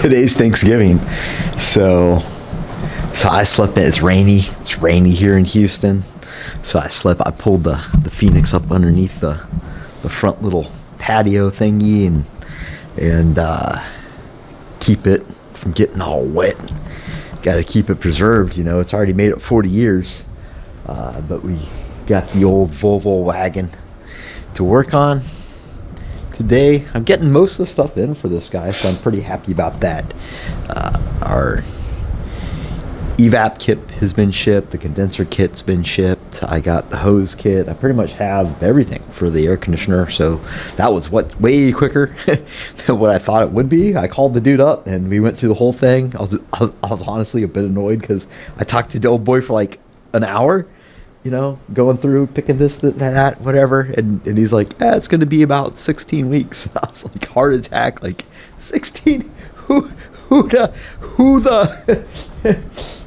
today's Thanksgiving, so I slept in. It's rainy. It's rainy here in Houston, so I pulled the Phoenix up underneath the front little patio thingy and keep it from getting all wet. Got to keep it preserved. It's already made it 40 years, but we got the old Volvo wagon to work on today. I'm getting most of the stuff in for this guy, so I'm pretty happy about that. Our evap kit has been shipped. The condenser kit's been shipped. I got the hose kit. I pretty much have everything for the air conditioner, so that was way quicker than what I thought it would be. I called the dude up and we went through the whole thing. I was honestly a bit annoyed because I talked to the old boy for like an hour, going through, picking this, that, whatever. And he's like, it's going to be about 16 weeks. I was like, heart attack, like 16? Who the?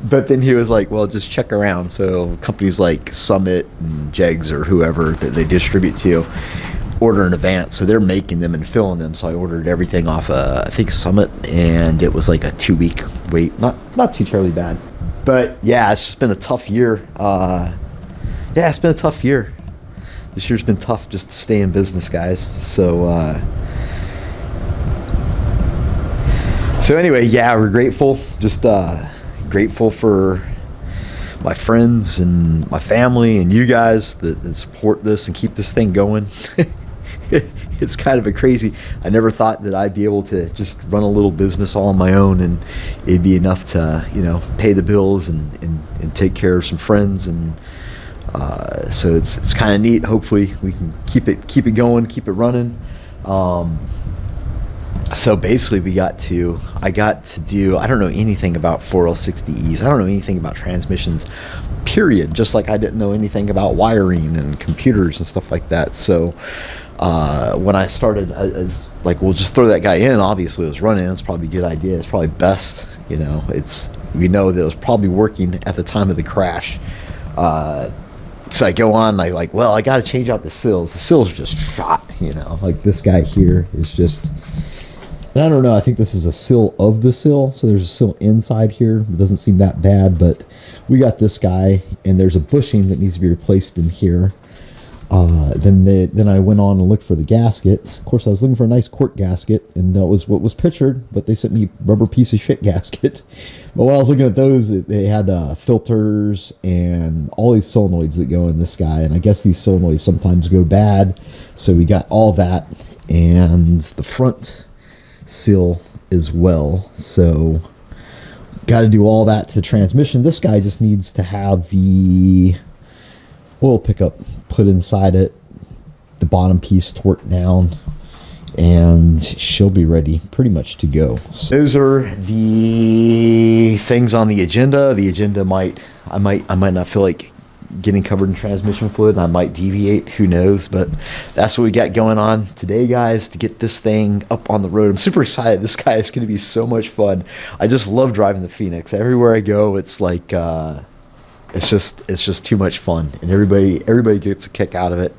But then he was like, well, just check around. So companies like Summit and Jegs or whoever that they distribute to order in advance. So they're making them and filling them. So I ordered everything off, I think Summit, and it was like a 2-week wait. Not too terribly bad. But yeah, it's just been a tough year. It's been a tough year. This year's been tough just to stay in business, guys. So anyway, yeah, we're grateful. Just grateful for my friends and my family and you guys that support this and keep this thing going. It's kind of a crazy. I never thought that I'd be able to just run a little business all on my own and it'd be enough to, pay the bills and take care of some friends. And so it's kind of neat. Hopefully we can keep it going, keep it running. So basically I got to do, I don't know anything about 4L60Es. I don't know anything about transmissions, period. Just like I didn't know anything about wiring and computers and stuff like that. So when I started, I was like, we'll just throw that guy in. Obviously it was running. It's probably a good idea. It's probably best, we know that it was probably working at the time of the crash. So I go on, I got to change out the sills. The sills are just shot, like this guy here is just, and I don't know, I think this is a sill of the sill. So there's a sill inside here. It doesn't seem that bad, but we got this guy and there's a bushing that needs to be replaced in here. Then I went on and looked for the gasket. Of course, I was looking for a nice cork gasket, and that was what was pictured, but they sent me rubber piece of shit gasket. But when I was looking at those, they had filters and all these solenoids that go in this guy, and I guess these solenoids sometimes go bad, so we got all that, and the front seal as well, so got to do all that to transmission. This guy just needs to have the oil pickup put inside it, the bottom piece torqued down, and she'll be ready pretty much to go. So those are the things on the agenda. The agenda I might not feel like getting covered in transmission fluid, and I might deviate, who knows, but that's what we got going on today, guys, to get this thing up on the road. I'm super excited. This guy is going to be so much fun. I just love driving the Phoenix. Everywhere I go, it's like it's just too much fun, and everybody gets a kick out of it.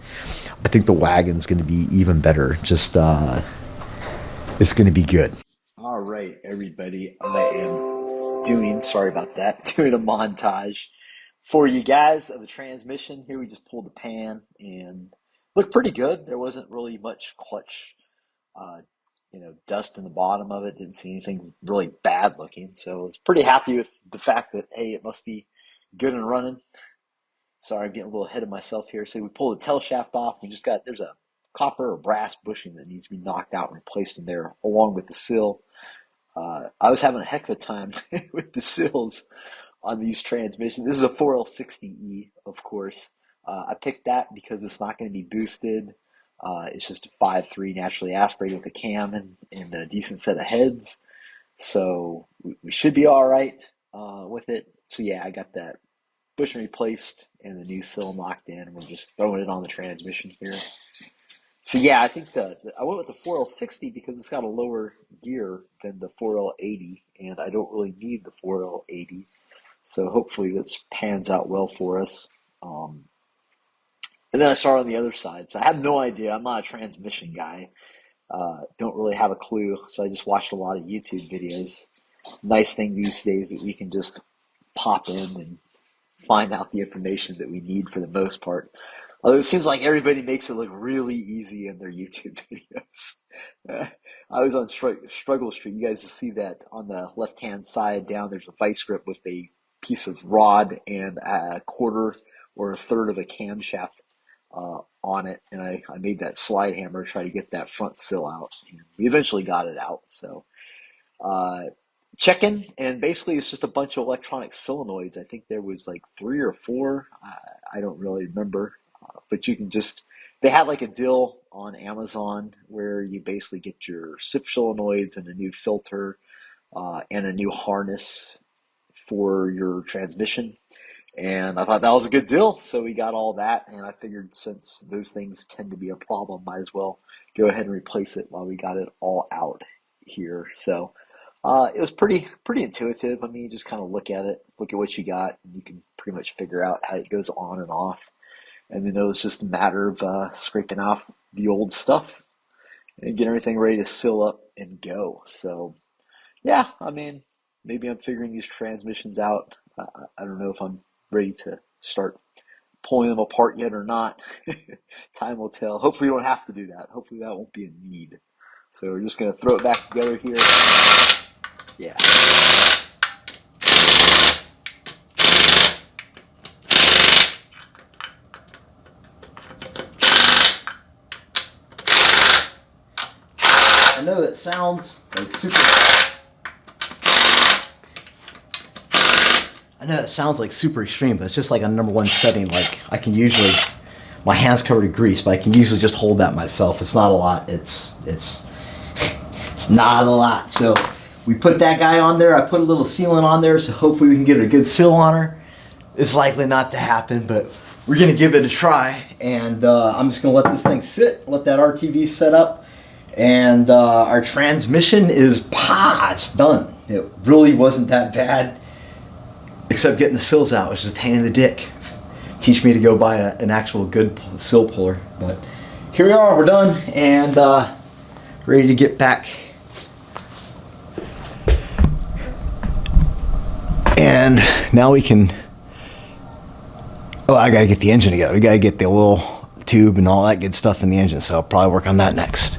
I think the Wagon's going to be even better. Just it's going to be good. All right, everybody, I am sorry about that, doing a montage for you guys of the transmission. Here we just pulled the pan and looked pretty good. There wasn't really much clutch dust in the bottom of it. Didn't see anything really bad looking, so I was pretty happy with the fact that, hey, it must be good and running. Sorry, I'm getting a little ahead of myself here. So we pulled the tail shaft off. There's a copper or brass bushing that needs to be knocked out and replaced in there along with the sill. I was having a heck of a time with the sills on these transmissions. This is a 4L60E, of course. I picked that because it's not going to be boosted. It's just a 5.3 naturally aspirated with a cam and a decent set of heads. So we should be all right with it. So yeah, I got that bushing replaced and the new sill knocked in, and we're just throwing it on the transmission here. So yeah, I think I went with the 4L60 because it's got a lower gear than the 4L80, and I don't really need the 4L80. So hopefully this pans out well for us. And then I started on the other side. So I have no idea. I'm not a transmission guy. Don't really have a clue, so I just watched a lot of YouTube videos. Nice thing these days that we can just pop in and find out the information that we need for the most part. Although it seems like everybody makes it look really easy in their YouTube videos. I was on Struggle Street. You guys see that on the left-hand side down, there's a vice grip with a piece of rod and a quarter or a third of a camshaft on it. And I made that slide hammer, try to get that front sill out. And we eventually got it out. So uh, check-in, and basically it's just a bunch of electronic solenoids. I think there was like 3 or 4. I don't really remember, but you can just, they had like a deal on Amazon where you basically get your SIF solenoids and a new filter and a new harness for your transmission. And I thought that was a good deal, so we got all that. And I figured since those things tend to be a problem, might as well go ahead and replace it while we got it all out here. So it was pretty intuitive. I mean, you just kind of look at it, look at what you got, and you can pretty much figure out how it goes on and off. And then it was just a matter of scraping off the old stuff and get everything ready to seal up and go. So yeah, I mean, maybe I'm figuring these transmissions out. I don't know if I'm ready to start pulling them apart yet or not. Time will tell. Hopefully you don't have to do that. Hopefully that won't be a need. So we're just going to throw it back together here. Yeah. I know it sounds like super... I know it sounds like super extreme, but it's just like a #1 setting. Like I can usually, my hand's covered in grease, but I can usually just hold that myself. It's not a lot. It's not a lot. So we put that guy on there. I put a little sealant on there, so hopefully we can get a good seal on her. It's likely not to happen, but we're gonna give it a try. And I'm just gonna let this thing sit, let that RTV set up, and our transmission is it's done. It really wasn't that bad. Except getting the sills out, which is a pain in the dick. Teach me to go buy an actual good sill puller. But here we are, we're done, and ready to get back. And now we can, I gotta get the engine together. We gotta get the oil tube and all that good stuff in the engine, so I'll probably work on that next.